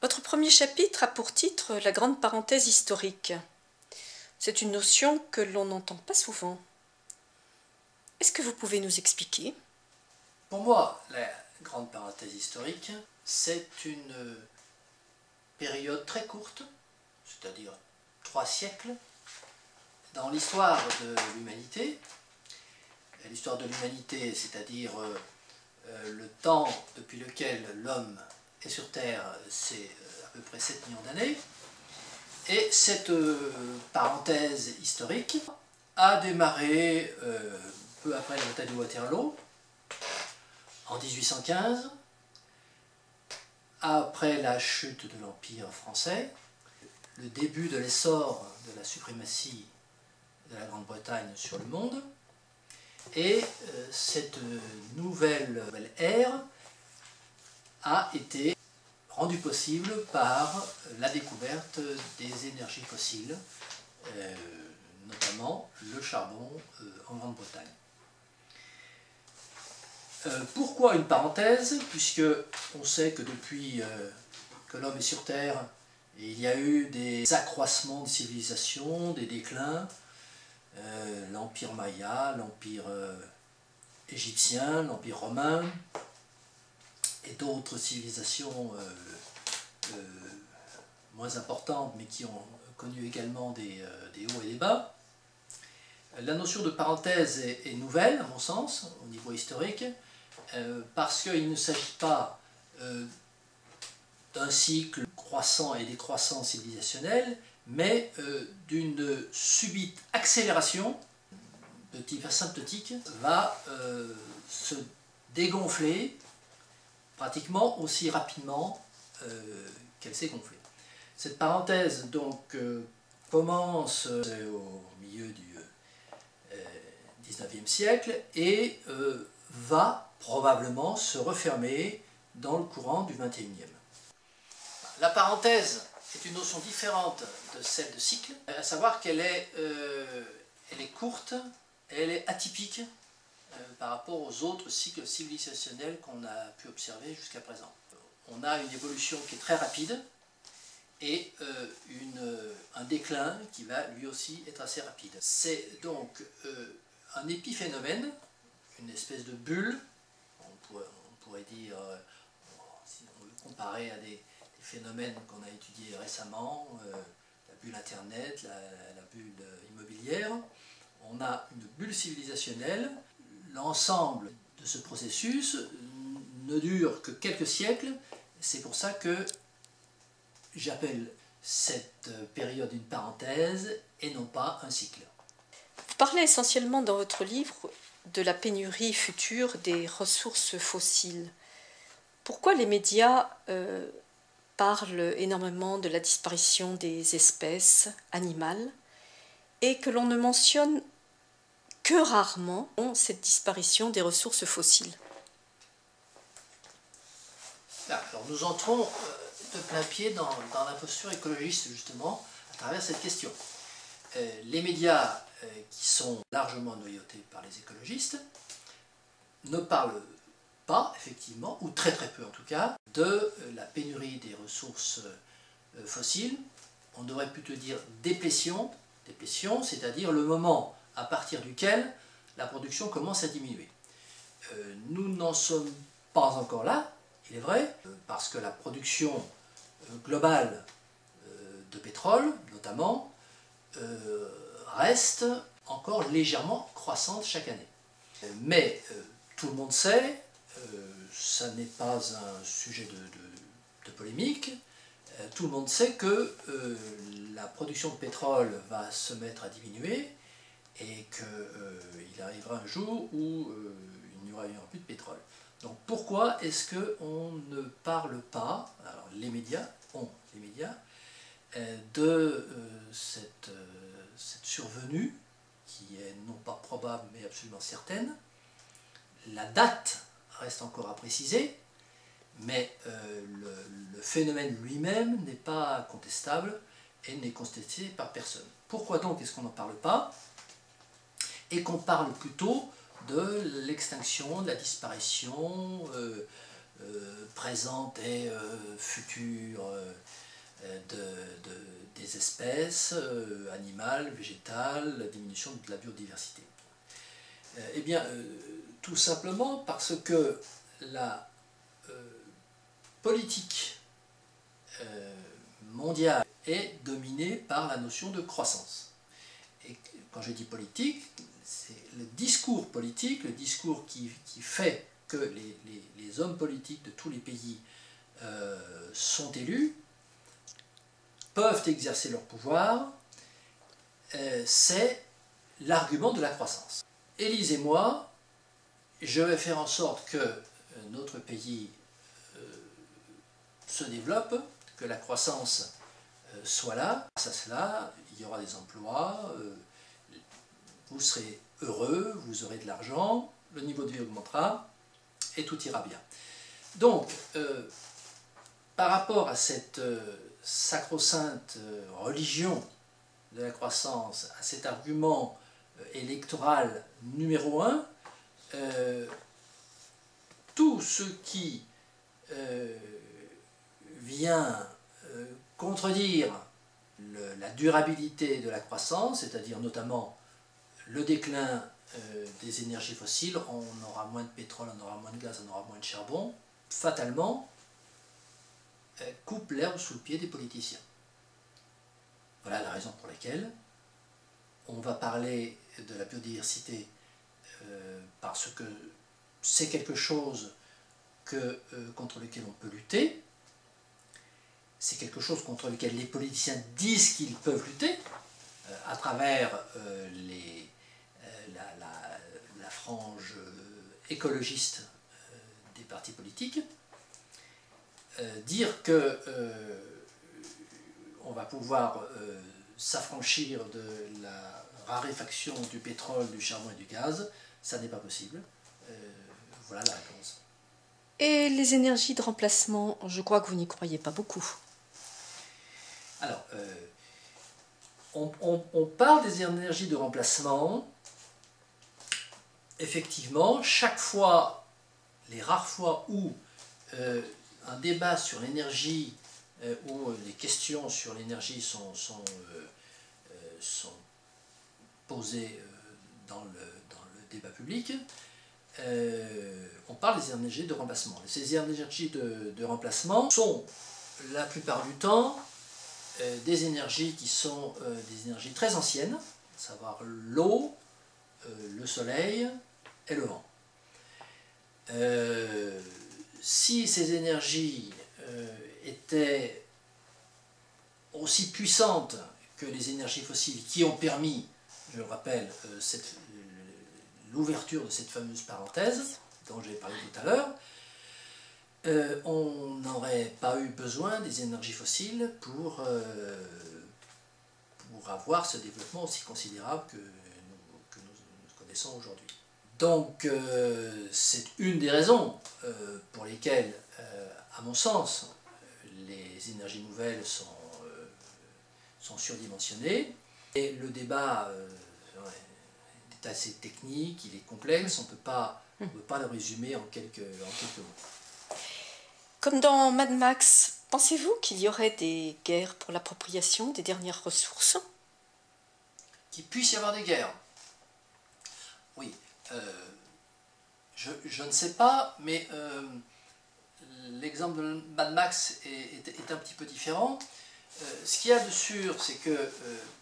Votre premier chapitre a pour titre « La grande parenthèse historique ». C'est une notion que l'on n'entend pas souvent. Est-ce que vous pouvez nous expliquer? Pour moi, la grande parenthèse historique, c'est une période très courte, c'est-à-dire 3 siècles, dans l'histoire de l'humanité. L'histoire de l'humanité, c'est-à-dire le temps depuis lequel l'homme est sur Terre, c'est à peu près 7 millions d'années. Et cette parenthèse historique a démarré peu après la bataille de Waterloo, en 1815, après la chute de l'Empire français, le début de l'essor de la suprématie de la Grande-Bretagne sur le monde, et cette nouvelle ère a été rendue possible par la découverte des énergies fossiles, notamment le charbon en Grande-Bretagne. Pourquoi une parenthèse? Puisque on sait que depuis que l'homme est sur Terre, il y a eu des accroissements de civilisation, des déclins, l'Empire Maya, l'Empire égyptien, l'Empire romain, et d'autres civilisations moins importantes, mais qui ont connu également des hauts et des bas. La notion de parenthèse est nouvelle, à mon sens, au niveau historique, parce qu'il ne s'agit pas d'un cycle croissant et décroissant civilisationnel, mais d'une subite accélération de type asymptotique va se dégonfler pratiquement aussi rapidement qu'elle s'est gonflée. Cette parenthèse donc commence au milieu du XIXe siècle et va probablement se refermer dans le courant du XXIe. La parenthèse est une notion différente de celle de cycle, à savoir qu'elle est, courte, elle est atypique par rapport aux autres cycles civilisationnels qu'on a pu observer jusqu'à présent. On a une évolution qui est très rapide et un déclin qui va lui aussi être assez rapide. C'est donc un épiphénomène, une espèce de bulle, on pourrait dire, si on veut comparer à des phénomènes qu'on a étudiés récemment, la bulle Internet, la bulle immobilière. On a une bulle civilisationnelle. L'ensemble de ce processus ne dure que quelques siècles. C'est pour ça que j'appelle cette période une parenthèse et non pas un cycle. Vous parlez essentiellement dans votre livre de la pénurie future des ressources fossiles. Pourquoi les médias parlent énormément de la disparition des espèces animales et que l'on ne mentionne que rarement cette disparition des ressources fossiles? Alors nous entrons de plein pied dans la posture écologiste justement à travers cette question. Les médias qui sont largement noyautés par les écologistes ne parlent pas, effectivement, ou très peu en tout cas, de la pénurie des ressources fossiles. On devrait plutôt dire déplétion, c'est-à-dire le moment à partir duquel la production commence à diminuer. Nous n'en sommes pas encore là, il est vrai, parce que la production globale de pétrole, notamment, reste encore légèrement croissante chaque année. Mais tout le monde sait, ça n'est pas un sujet de polémique, tout le monde sait que la production de pétrole va se mettre à diminuer et qu'il arrivera un jour où il n'y aura plus de pétrole. Donc pourquoi est-ce qu'on ne parle pas, alors les médias, de cette survenue, qui est non pas probable mais absolument certaine? La date reste encore à préciser, mais le phénomène lui-même n'est pas contestable et n'est contesté par personne. Pourquoi donc est-ce qu'on n'en parle pas et qu'on parle plutôt de l'extinction, de la disparition présente et future des espèces animales, végétales, la diminution de la biodiversité. Eh bien, tout simplement parce que la politique mondiale est dominée par la notion de croissance. Et quand je dis politique, c'est le discours politique, le discours qui fait que les hommes politiques de tous les pays sont élus, peuvent exercer leur pouvoir, c'est l'argument de la croissance. Élise et moi, je vais faire en sorte que notre pays se développe, que la croissance soit là. Grâce à cela, il y aura des emplois, vous serez heureux, vous aurez de l'argent, le niveau de vie augmentera et tout ira bien. Donc, par rapport à cette sacro-sainte religion de la croissance, à cet argument électoral numéro 1, tout ce qui vient contredire la durabilité de la croissance, c'est-à-dire notamment le déclin des énergies fossiles, on aura moins de pétrole, on aura moins de gaz, on aura moins de charbon, fatalement coupe l'herbe sous le pied des politiciens. Voilà la raison pour laquelle on va parler de la biodiversité parce que c'est quelque chose contre lequel on peut lutter, c'est quelque chose contre lequel les politiciens disent qu'ils peuvent lutter à travers la frange écologiste des partis politiques. Dire que on va pouvoir s'affranchir de la raréfaction du pétrole, du charbon et du gaz, ça n'est pas possible. Voilà la réponse. Et les énergies de remplacement, je crois que vous n'y croyez pas beaucoup. Alors, on parle des énergies de remplacement. Effectivement, chaque fois, les rares fois où un débat sur l'énergie, où les questions sur l'énergie sont posées dans le débat public, on parle des énergies de remplacement. Ces énergies de remplacement sont la plupart du temps des énergies qui sont des énergies très anciennes, à savoir l'eau, le soleil et le vent. Si ces énergies étaient aussi puissantes que les énergies fossiles qui ont permis, je le rappelle, l'ouverture de cette fameuse parenthèse dont j'ai parlé tout à l'heure, on n'aurait pas eu besoin des énergies fossiles pour avoir ce développement aussi considérable que nous connaissons aujourd'hui. Donc c'est une des raisons pour lesquelles, à mon sens, les énergies nouvelles sont surdimensionnées. Et le débat est assez technique, il est complexe, on ne peut pas le résumer en quelques mots. Comme dans Mad Max, pensez-vous qu'il y aurait des guerres pour l'appropriation des dernières ressources? Qu'il puisse y avoir des guerres? Oui. Je ne sais pas, mais l'exemple de Mad Max est un petit peu différent. Ce qu'il y a de sûr, c'est que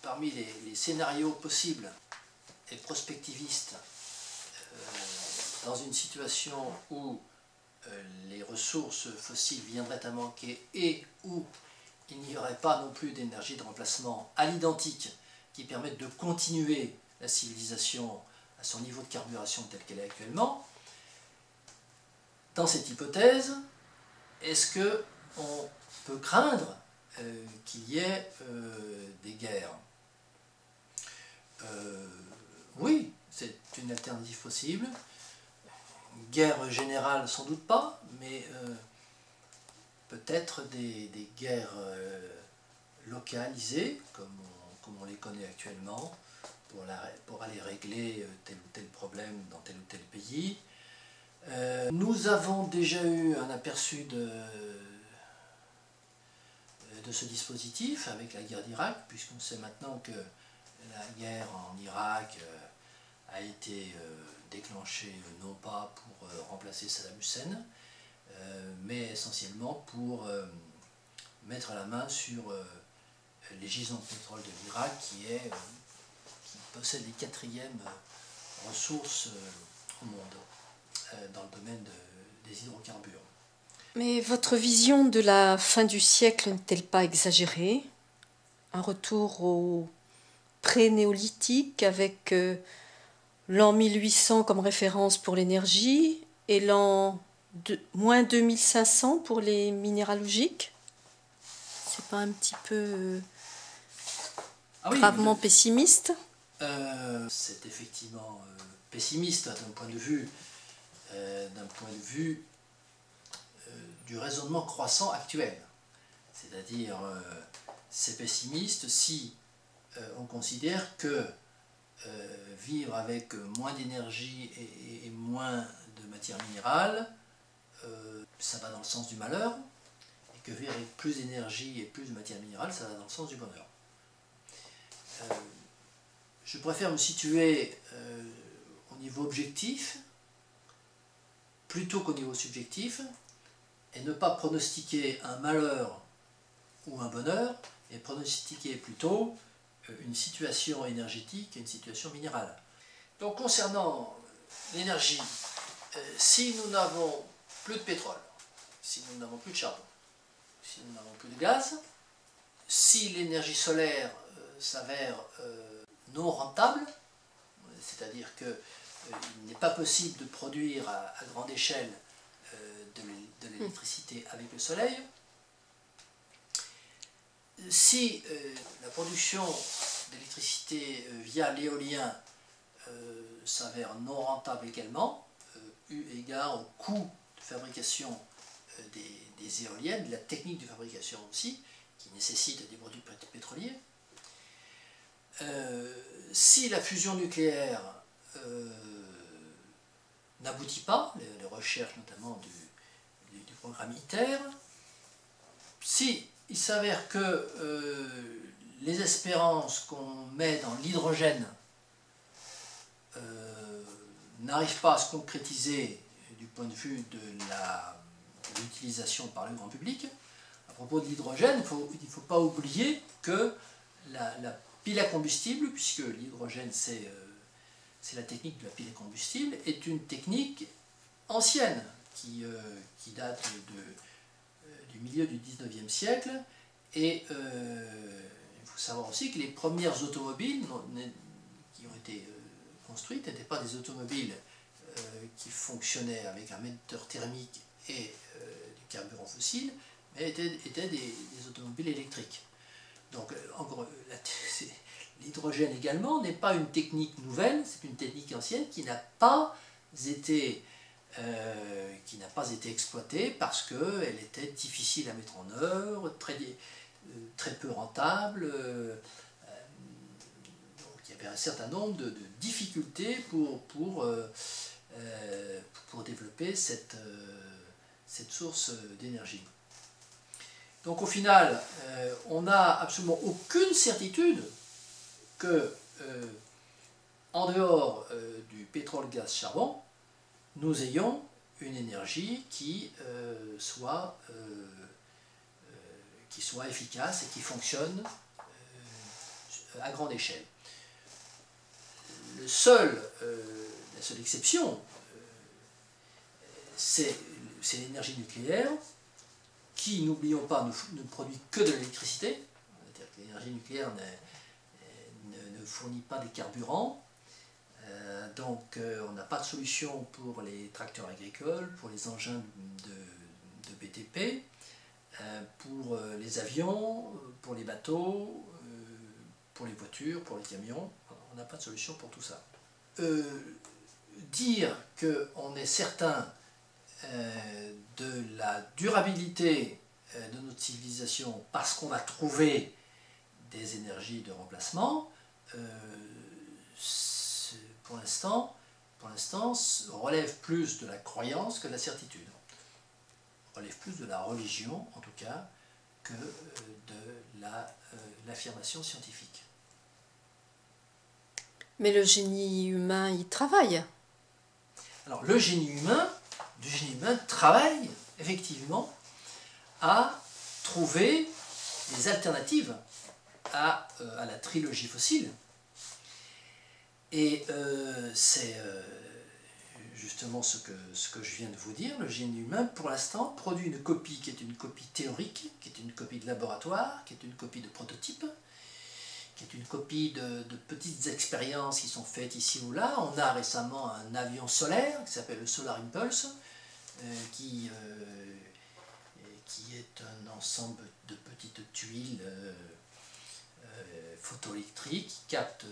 parmi les scénarios possibles et prospectivistes, dans une situation où les ressources fossiles viendraient à manquer et où il n'y aurait pas non plus d'énergie de remplacement à l'identique qui permette de continuer la civilisation à son niveau de carburation tel qu'elle est actuellement, dans cette hypothèse, est-ce qu'on peut craindre qu'il y ait des guerres? Oui, c'est une alternative possible. Guerre générale, sans doute pas, mais peut-être des guerres localisées, comme on les connaît actuellement, pour aller régler tel ou tel problème dans tel ou tel pays. Nous avons déjà eu un aperçu de ce dispositif avec la guerre d'Irak, puisqu'on sait maintenant que la guerre en Irak a été déclenchée non pas pour remplacer Saddam Hussein, mais essentiellement pour mettre la main sur les gisants de pétrole de l'Irak qui possède les quatrièmes ressources au monde dans le domaine des hydrocarbures. Mais votre vision de la fin du siècle n'est-elle pas exagérée? Un retour au pré-néolithique avec l'an 1800 comme référence pour l'énergie et l'an moins 2500 pour les minéralogiques? C'est pas un petit peu gravement pessimiste? C'est effectivement pessimiste d'un point de vue du raisonnement croissant actuel. C'est-à-dire, c'est pessimiste si on considère que vivre avec moins d'énergie et moins de matière minérale, ça va dans le sens du malheur, et que vivre avec plus d'énergie et plus de matière minérale, ça va dans le sens du bonheur. Je préfère me situer au niveau objectif plutôt qu'au niveau subjectif et ne pas pronostiquer un malheur ou un bonheur, et pronostiquer plutôt une situation énergétique et une situation minérale. Donc concernant l'énergie, si nous n'avons plus de pétrole, si nous n'avons plus de charbon, si nous n'avons plus de gaz, si l'énergie solaire s'avère non rentable, c'est-à-dire qu'il n'est pas possible de produire à grande échelle de l'électricité avec le soleil, si la production d'électricité via l'éolien s'avère non rentable également, eu égard au coût de fabrication des éoliennes, de la technique de fabrication aussi, qui nécessite des produits pétroliers, si la fusion nucléaire n'aboutit pas, les recherches notamment du programme ITER, si il s'avère que les espérances qu'on met dans l'hydrogène n'arrivent pas à se concrétiser du point de vue de l'utilisation par le grand public, à propos de l'hydrogène, il ne faut pas oublier que la pile à combustible, puisque l'hydrogène c'est la technique de la pile à combustible, est une technique ancienne qui date du milieu du 19e siècle, et il faut savoir aussi que les premières automobiles qui ont été construites n'étaient pas des automobiles qui fonctionnaient avec un moteur thermique et du carburant fossile, mais étaient des automobiles électriques. Donc l'hydrogène également n'est pas une technique nouvelle, c'est une technique ancienne qui n'a pas été exploitée parce qu'elle était difficile à mettre en œuvre, très peu rentable. Donc il y avait un certain nombre de difficultés pour développer cette source d'énergie. Donc au final, on n'a absolument aucune certitude que, en dehors du pétrole, gaz, charbon, nous ayons une énergie qui soit efficace et qui fonctionne à grande échelle. La seule exception, c'est l'énergie nucléaire, qui, n'oublions pas, ne produit que de l'électricité. C'est-à-dire que l'énergie nucléaire ne fournit pas des carburants. Donc on n'a pas de solution pour les tracteurs agricoles, pour les engins de BTP, pour les avions, pour les bateaux, pour les voitures, pour les camions. On n'a pas de solution pour tout ça. Dire qu'on est certain de la durabilité de notre civilisation parce qu'on a trouvé des énergies de remplacement, pour l'instant, pour l'instant, relève plus de la croyance que de la certitude. Relève plus de la religion, en tout cas, que de l'affirmation scientifique. Mais le génie humain, il travaille. Alors, le génie humain travaille, effectivement, à trouver des alternatives à la trilogie fossile. Et c'est justement ce que je viens de vous dire. Le génie humain, pour l'instant, produit une copie qui est une copie théorique, qui est une copie de laboratoire, qui est une copie de prototype, qui est une copie de petites expériences qui sont faites ici ou là. On a récemment un avion solaire qui s'appelle le Solar Impulse, qui est un ensemble de petites tuiles photoélectriques qui captent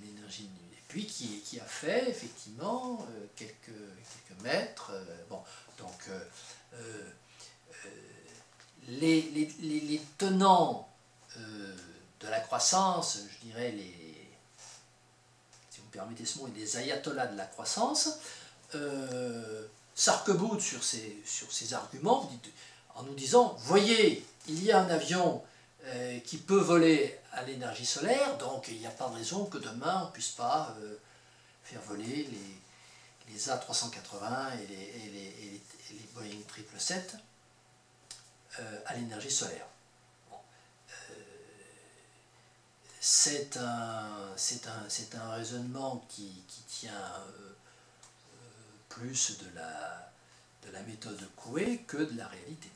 l'énergie, et puis qui a fait effectivement quelques mètres. Bon, donc les tenants de la croissance, je dirais si vous me permettez ce mot, les ayatollahs de la croissance, s'arc-boutent sur ces arguments en nous disant, voyez, il y a un avion qui peut voler à l'énergie solaire, donc il n'y a pas de raison que demain on ne puisse pas faire voler les A380 et les Boeing 777 à l'énergie solaire. Bon. C'est un raisonnement qui tient plus de la méthode Coué que de la réalité.